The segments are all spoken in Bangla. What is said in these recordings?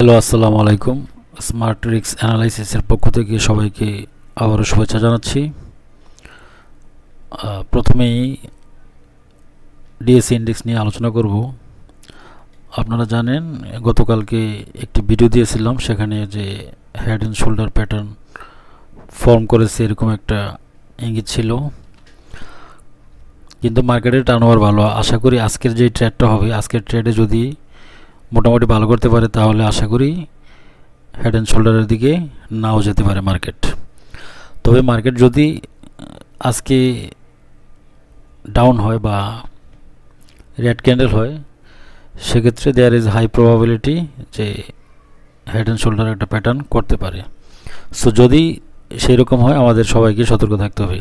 হ্যালো, আসসালামু আলাইকুম। স্মার্ট রিস্ক অ্যানালাইসিসের পক্ষ থেকে সবাইকে আবারও শুভেচ্ছা জানাচ্ছি। প্রথমেই ডিএসসি ইন্ডেক্স নিয়ে আলোচনা করব। আপনারা জানেন গতকালকে একটি ভিডিও দিয়েছিলাম, সেখানে যে head and shoulder pattern form করেছে এরকম একটা ইঙ্গিত ছিল, কিন্তু মার্কেটের টার্নওভার ভালো। আশা করি আজকের যে ট্রেডটা হবে, আজকের ট্রেডে যদি মোটামুটি ভালো করতে পারে তাহলে আশা করি হেড অ্যান্ড শোল্ডারের দিকে নাও যেতে পারে মার্কেট। তবে মার্কেট যদি আজকে ডাউন হয় বা রেড ক্যান্ডেল হয়, সেক্ষেত্রে দেয়ার ইজ হাই প্রবাবিলিটি যে হেড অ্যান্ড শোল্ডার একটা প্যাটার্ন করতে পারে। সো যদি সেই রকম হয় আমাদের সবাইকে সতর্ক থাকতে হবে,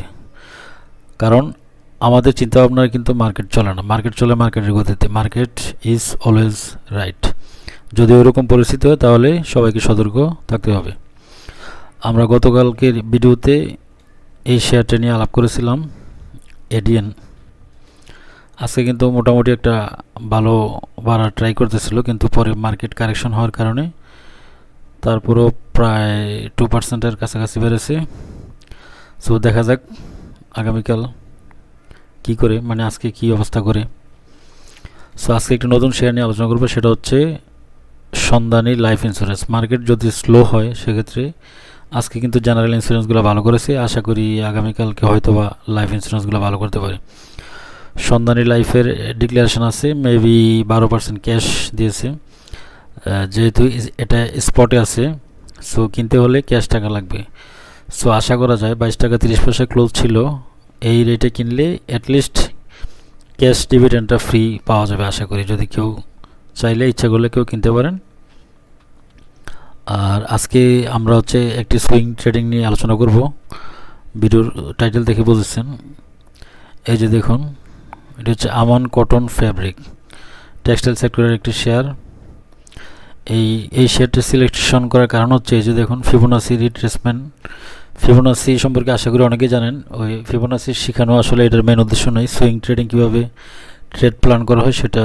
কারণ আমাদের চিন্তাভাবনায় কিন্তু মার্কেট চলে না। মার্কেট চলে মার্কেটের গতিতে। Market is always right. যদি ওইরকম পরিস্থিতি হয় তাহলে সবাইকে সতর্ক থাকতে হবে। আমরা গতকালকের ভিডিওতে এই শেয়ারটা নিয়ে আলাপ করেছিলাম, এডিএন। আজকে কিন্তু মোটামুটি একটা ভালো বাড়ার ট্রাই করতেছিল, কিন্তু পরে মার্কেট কারেকশন হওয়ার কারণে তারপরও প্রায় 2%-এর কাছাকাছি বেড়েছে। সো দেখা যাক আগামীকাল কি করে, মানে আজকে কি অবস্থা করে। সো আজকে একটা নতুন শেয়ার নিয়ে আলোচনা করবো, সেটা হচ্ছে সন্ধানী লাইফ ইন্স্যুরেন্স। মার্কেট যদি স্লো হয় সেক্ষেত্রে আজকে কিন্তু জেনারেল ইন্স্যুরেন্সগুলো ভালো করেছে। আশা করি আগামীকালকে হয়তো বা লাইফ ইন্স্যুরেন্সগুলো ভালো করতে পারে। সন্ধানী লাইফের ডিক্লারেশন আছে, মেবি 12% ক্যাশ দিয়েছে। যেহেতু এটা স্পটে আছে, সো কিনতে হলে ক্যাশ টাকা লাগবে। সো আশা করা যায় 22.30 টাকা ক্লোজ ছিল। এই রেটে কিনলে অ্যাটলিস্ট ক্যাশ ডিভিডেন্ডটা ফ্রি পাওয়া যাবে আশা করি, যদি কেউ চাইলে ইচ্ছা করলে কেউ কিনতে পারেন। আর আজকে আমরা হচ্ছে একটি সুইং ট্রেডিং নিয়ে আলোচনা করব। ভিডিওর টাইটেল দেখে বুঝেছেন। এই যে দেখুন, এটা হচ্ছে আমান কটন ফ্যাব্রিক, টেক্সটাইল সেক্টরের একটি শেয়ার। এই শেয়ারটি সিলেকশন করার কারণ হচ্ছে এই যে দেখুন, ফিবোনাসি রিট্রেসমেন্ট। ফিবোনাসি সম্পর্কে আশা করি অনেকেই জানেন। ওই ফিবোনাসি শেখানো আসলে এটার মেন উদ্দেশ্য নয়। সুইং ট্রেডিং কীভাবে ট্রেড প্ল্যান করা হয় সেটা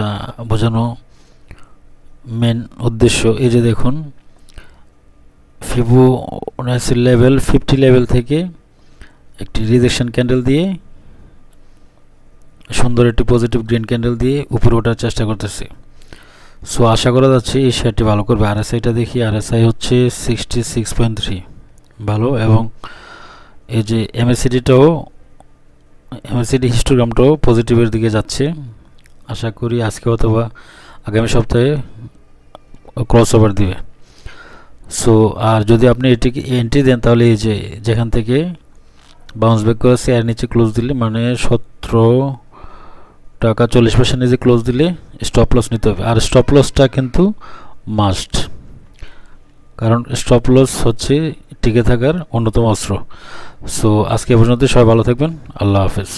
বোঝানো মেন উদ্দেশ্য। এই যে দেখুন, ফিবোনাসি লেভেল 50 লেভেল থেকে একটি রিজেকশন ক্যান্ডেল দিয়ে সুন্দর একটি পজিটিভ গ্রিন ক্যান্ডেল দিয়ে উপরে ওঠার চেষ্টা করতেছে। সো আশা করা যাচ্ছে এই শেয়ারটি ভালো করবে। আরএসআইটা দেখি, আরএসআই হচ্ছে 66.3, ভালো। এবং এই যে এমএসিডিটাও, এমএসিডি হিস্টোগ্রামটাও পজিটিভের দিকে যাচ্ছে। আশা করি আজকে অথবা আগামী সপ্তাহে ক্রস ওভার দিবে। সো আর যদি আপনি এটিকে এন্ট্রি দেন তাহলে এই যে যেখান থেকে বাউন্স ব্যাক করেছে এর নিচে ক্লোজ দিলে, মানে 17.40 নিচে ক্লোজ দিলে স্টপ লস নিতে হবে। আর স্টপ লসটা কিন্তু মাস্ট, কারণ স্টপ লস হচ্ছে টিকে থাকার অন্যতম অস্ত্র। সো আজকে পর্যন্ত সবাই ভালো থাকবেন। আল্লাহ হাফেজ।